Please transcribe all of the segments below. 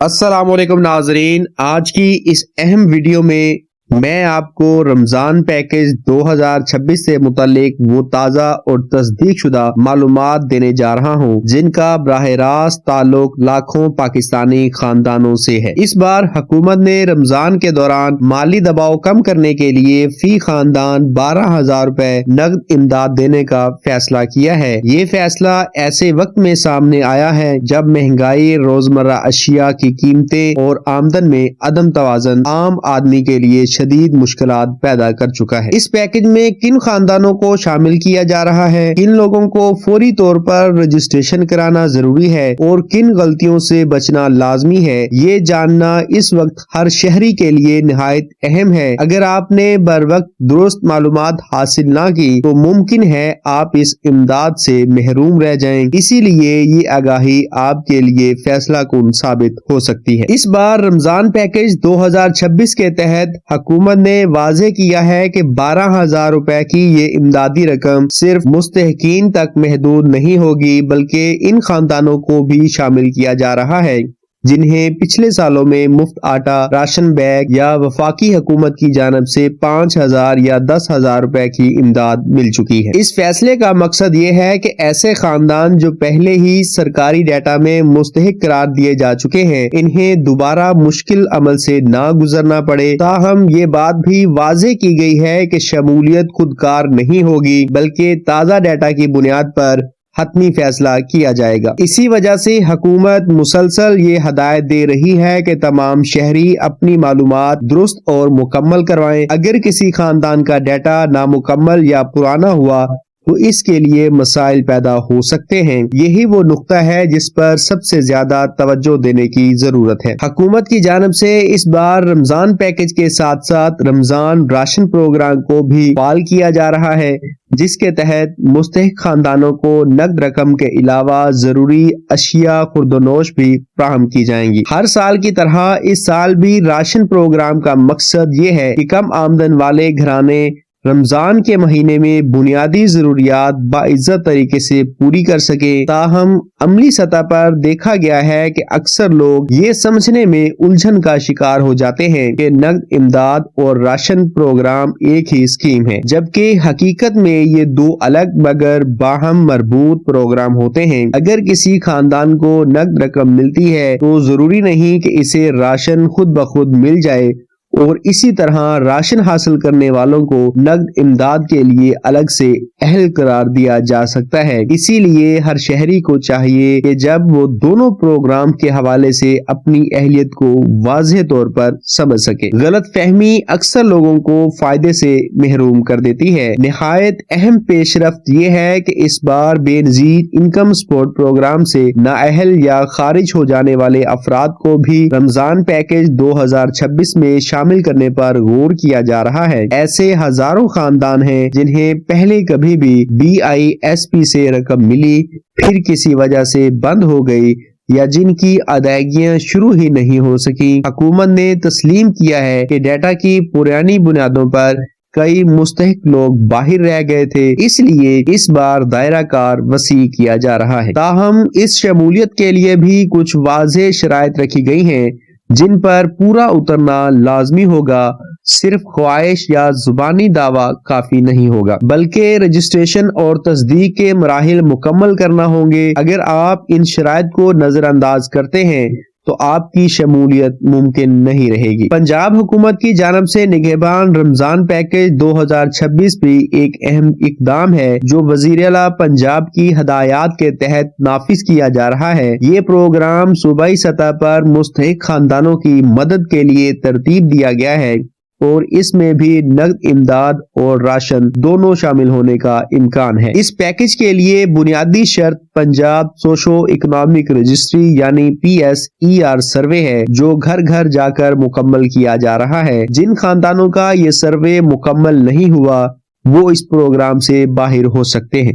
السلام علیکم ناظرین، آج کی اس اہم ویڈیو میں میں آپ کو رمضان پیکج 2026 سے متعلق وہ تازہ اور تصدیق شدہ معلومات دینے جا رہا ہوں جن کا براہ راست تعلق لاکھوں پاکستانی خاندانوں سے ہے۔ اس بار حکومت نے رمضان کے دوران مالی دباؤ کم کرنے کے لیے فی خاندان 12,000 روپے نقد امداد دینے کا فیصلہ کیا ہے۔ یہ فیصلہ ایسے وقت میں سامنے آیا ہے جب مہنگائی، روزمرہ اشیاء کی قیمتیں اور آمدن میں عدم توازن عام آدمی کے لیے شدید مشکلات پیدا کر چکا ہے۔ اس پیکج میں کن خاندانوں کو شامل کیا جا رہا ہے، کن لوگوں کو فوری طور پر رجسٹریشن کرانا ضروری ہے اور کن غلطیوں سے بچنا لازمی ہے، یہ جاننا اس وقت ہر شہری کے لیے نہایت اہم ہے۔ اگر آپ نے بروقت درست معلومات حاصل نہ کی تو ممکن ہے آپ اس امداد سے محروم رہ جائیں، اسی لیے یہ آگاہی آپ کے لیے فیصلہ کن ثابت ہو سکتی ہے۔ اس بار رمضان پیکج 2026 کے تحت حکومت نے واضح کیا ہے کہ 12,000 روپے کی یہ امدادی رقم صرف مستحقین تک محدود نہیں ہوگی بلکہ ان خاندانوں کو بھی شامل کیا جا رہا ہے جنہیں پچھلے سالوں میں مفت آٹا، راشن بیگ یا وفاقی حکومت کی جانب سے 5,000 یا 10,000 روپے کی امداد مل چکی ہے۔ اس فیصلے کا مقصد یہ ہے کہ ایسے خاندان جو پہلے ہی سرکاری ڈیٹا میں مستحق قرار دیے جا چکے ہیں انہیں دوبارہ مشکل عمل سے نہ گزرنا پڑے۔ تاہم یہ بات بھی واضح کی گئی ہے کہ شمولیت خودکار نہیں ہوگی بلکہ تازہ ڈیٹا کی بنیاد پر حتمی فیصلہ کیا جائے گا۔ اسی وجہ سے حکومت مسلسل یہ ہدایت دے رہی ہے کہ تمام شہری اپنی معلومات درست اور مکمل کروائیں۔ اگر کسی خاندان کا ڈیٹا نامکمل یا پرانا ہوا تو اس کے لیے مسائل پیدا ہو سکتے ہیں۔ یہی وہ نقطہ ہے جس پر سب سے زیادہ توجہ دینے کی ضرورت ہے۔ حکومت کی جانب سے اس بار رمضان پیکج کے ساتھ ساتھ رمضان راشن پروگرام کو بھی فعال کیا جا رہا ہے جس کے تحت مستحق خاندانوں کو نقد رقم کے علاوہ ضروری اشیاء خوردونوش بھی فراہم کی جائیں گی۔ ہر سال کی طرح اس سال بھی راشن پروگرام کا مقصد یہ ہے کہ کم آمدن والے گھرانے رمضان کے مہینے میں بنیادی ضروریات باعزت طریقے سے پوری کر سکیں۔ تاہم عملی سطح پر دیکھا گیا ہے کہ اکثر لوگ یہ سمجھنے میں الجھن کا شکار ہو جاتے ہیں کہ نقد امداد اور راشن پروگرام ایک ہی اسکیم ہے، جبکہ حقیقت میں یہ دو الگ مگر باہم مربوط پروگرام ہوتے ہیں۔ اگر کسی خاندان کو نقد رقم ملتی ہے تو ضروری نہیں کہ اسے راشن خود بخود مل جائے، اور اسی طرح راشن حاصل کرنے والوں کو نقد امداد کے لیے الگ سے اہل قرار دیا جا سکتا ہے۔ اسی لیے ہر شہری کو چاہیے کہ جب وہ دونوں پروگرام کے حوالے سے اپنی اہلیت کو واضح طور پر سمجھ سکے۔ غلط فہمی اکثر لوگوں کو فائدے سے محروم کر دیتی ہے۔ نہایت اہم پیش رفت یہ ہے کہ اس بار بے نظیر انکم سپورٹ پروگرام سے نااہل یا خارج ہو جانے والے افراد کو بھی رمضان پیکج 2026 میں شامل کرنے پر غور کیا جا رہا ہے۔ ایسے ہزاروں خاندان ہیں جنہیں پہلے کبھی بھی BISP سے رقم ملی، پھر کسی وجہ سے بند ہو گئی یا جن کی ادائیگیاں شروع ہی نہیں ہو سکی۔ حکومت نے تسلیم کیا ہے کہ ڈیٹا کی پرانی بنیادوں پر کئی مستحق لوگ باہر رہ گئے تھے، اس لیے اس بار دائرہ کار وسیع کیا جا رہا ہے۔ تاہم اس شمولیت کے لیے بھی کچھ واضح شرائط رکھی گئی ہیں جن پر پورا اترنا لازمی ہوگا۔ صرف خواہش یا زبانی دعویٰ کافی نہیں ہوگا بلکہ رجسٹریشن اور تصدیق کے مراحل مکمل کرنا ہوں گے۔ اگر آپ ان شرائط کو نظر انداز کرتے ہیں تو آپ کی شمولیت ممکن نہیں رہے گی۔ پنجاب حکومت کی جانب سے نگہبان رمضان پیکج 2026 بھی ایک اہم اقدام ہے جو وزیر اعلیٰ پنجاب کی ہدایات کے تحت نافذ کیا جا رہا ہے۔ یہ پروگرام صوبائی سطح پر مستحق خاندانوں کی مدد کے لیے ترتیب دیا گیا ہے اور اس میں بھی نقد امداد اور راشن دونوں شامل ہونے کا امکان ہے۔ اس پیکج کے لیے بنیادی شرط پنجاب سوشو اکنامک رجسٹری یعنی PSER سروے ہے جو گھر گھر جا کر مکمل کیا جا رہا ہے۔ جن خاندانوں کا یہ سروے مکمل نہیں ہوا وہ اس پروگرام سے باہر ہو سکتے ہیں۔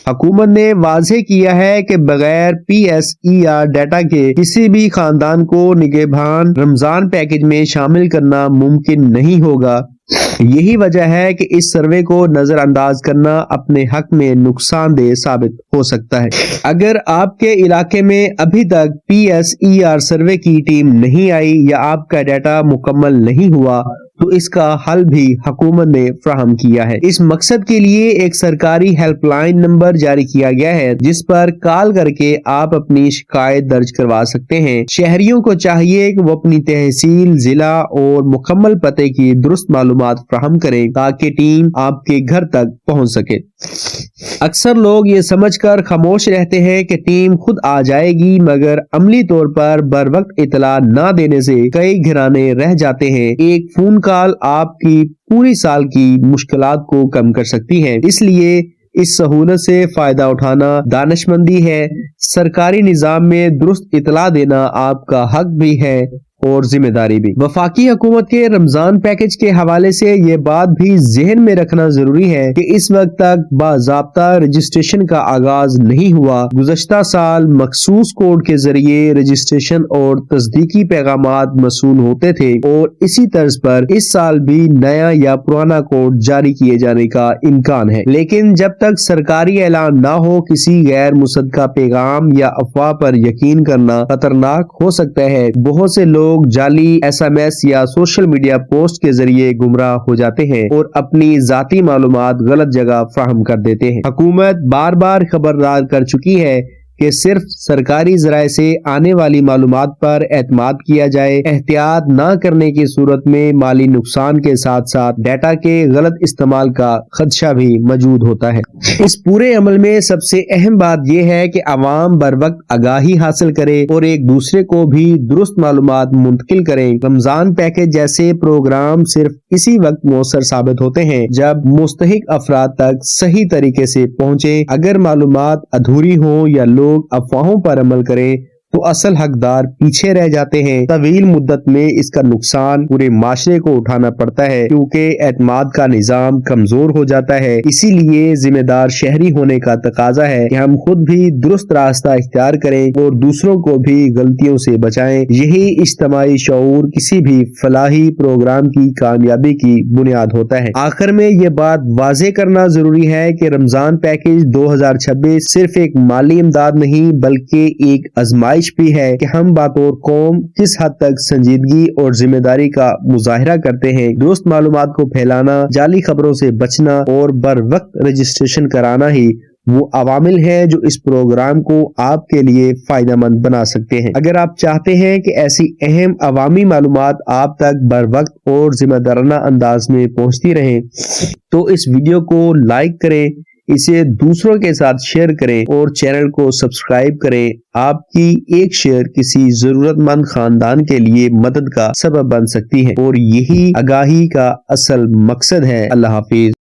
حکومت نے واضح کیا ہے کہ بغیر PSER ڈیٹا کے کسی بھی خاندان کو نگہبان رمضان پیکج میں شامل کرنا ممکن نہیں ہوگا۔ یہی وجہ ہے کہ اس سروے کو نظر انداز کرنا اپنے حق میں نقصان دہ ثابت ہو سکتا ہے۔ اگر آپ کے علاقے میں ابھی تک PSER سروے کی ٹیم نہیں آئی یا آپ کا ڈیٹا مکمل نہیں ہوا تو اس کا حل بھی حکومت نے فراہم کیا ہے۔ اس مقصد کے لیے ایک سرکاری ہیلپ لائن نمبر جاری کیا گیا ہے جس پر کال کر کے آپ اپنی شکایت درج کروا سکتے ہیں۔ شہریوں کو چاہیے کہ وہ اپنی تحصیل، ضلع اور مکمل پتے کی درست معلومات فراہم کریں تاکہ ٹیم آپ کے گھر تک پہنچ سکے۔ اکثر لوگ یہ سمجھ کر خاموش رہتے ہیں کہ ٹیم خود آ جائے گی، مگر عملی طور پر بر وقت اطلاع نہ دینے سے کئی گھرانے رہ جاتے ہیں۔ ایک فون کال آپ کی پوری سال کی مشکلات کو کم کر سکتی ہے، اس لیے اس سہولت سے فائدہ اٹھانا دانشمندی ہے۔ سرکاری نظام میں درست اطلاع دینا آپ کا حق بھی ہے اور ذمہ داری بھی۔ وفاقی حکومت کے رمضان پیکج کے حوالے سے یہ بات بھی ذہن میں رکھنا ضروری ہے کہ اس وقت تک باضابطہ رجسٹریشن کا آغاز نہیں ہوا۔ گزشتہ سال مخصوص کوڈ کے ذریعے رجسٹریشن اور تصدیقی پیغامات موصول ہوتے تھے اور اسی طرز پر اس سال بھی نیا یا پرانا کوڈ جاری کیے جانے کا امکان ہے، لیکن جب تک سرکاری اعلان نہ ہو کسی غیر مصدقہ پیغام یا افواہ پر یقین کرنا خطرناک ہو سکتا ہے۔ بہت سے لوگ جعلی SMS یا سوشل میڈیا پوسٹ کے ذریعے گمراہ ہو جاتے ہیں اور اپنی ذاتی معلومات غلط جگہ فراہم کر دیتے ہیں۔ حکومت بار بار خبردار کر چکی ہے کہ صرف سرکاری ذرائع سے آنے والی معلومات پر اعتماد کیا جائے۔ احتیاط نہ کرنے کی صورت میں مالی نقصان کے ساتھ ساتھ ڈیٹا کے غلط استعمال کا خدشہ بھی موجود ہوتا ہے۔ اس پورے عمل میں سب سے اہم بات یہ ہے کہ عوام بر وقت آگاہی حاصل کرے اور ایک دوسرے کو بھی درست معلومات منتقل کریں۔ رمضان پیکج جیسے پروگرام صرف اسی وقت مؤثر ثابت ہوتے ہیں جب مستحق افراد تک صحیح طریقے سے پہنچے۔ اگر معلومات ادھوری ہوں یا لوگ افواہوں پر عمل کریں تو اصل حقدار پیچھے رہ جاتے ہیں۔ طویل مدت میں اس کا نقصان پورے معاشرے کو اٹھانا پڑتا ہے کیونکہ اعتماد کا نظام کمزور ہو جاتا ہے۔ اسی لیے ذمہ دار شہری ہونے کا تقاضا ہے کہ ہم خود بھی درست راستہ اختیار کریں اور دوسروں کو بھی غلطیوں سے بچائیں۔ یہی اجتماعی شعور کسی بھی فلاحی پروگرام کی کامیابی کی بنیاد ہوتا ہے۔ آخر میں یہ بات واضح کرنا ضروری ہے کہ رمضان پیکج 2026 صرف ایک مالی امداد نہیں بلکہ ایک آزمائش بھی ہے کہ ہم بطور قوم کس حد تک سنجیدگی اور ذمہ داری کا مظاہرہ کرتے ہیں۔ درست معلومات کو پھیلانا، جعلی خبروں سے بچنا اور بر وقت رجسٹریشن کرانا ہی وہ عوامل ہیں جو اس پروگرام کو آپ کے لیے فائدہ مند بنا سکتے ہیں۔ اگر آپ چاہتے ہیں کہ ایسی اہم عوامی معلومات آپ تک بر وقت اور ذمہ دارانہ انداز میں پہنچتی رہیں تو اس ویڈیو کو لائک کریں، اسے دوسروں کے ساتھ شیئر کریں اور چینل کو سبسکرائب کریں۔ آپ کی ایک شیئر کسی ضرورت مند خاندان کے لیے مدد کا سبب بن سکتی ہے اور یہی آگاہی کا اصل مقصد ہے۔ اللہ حافظ۔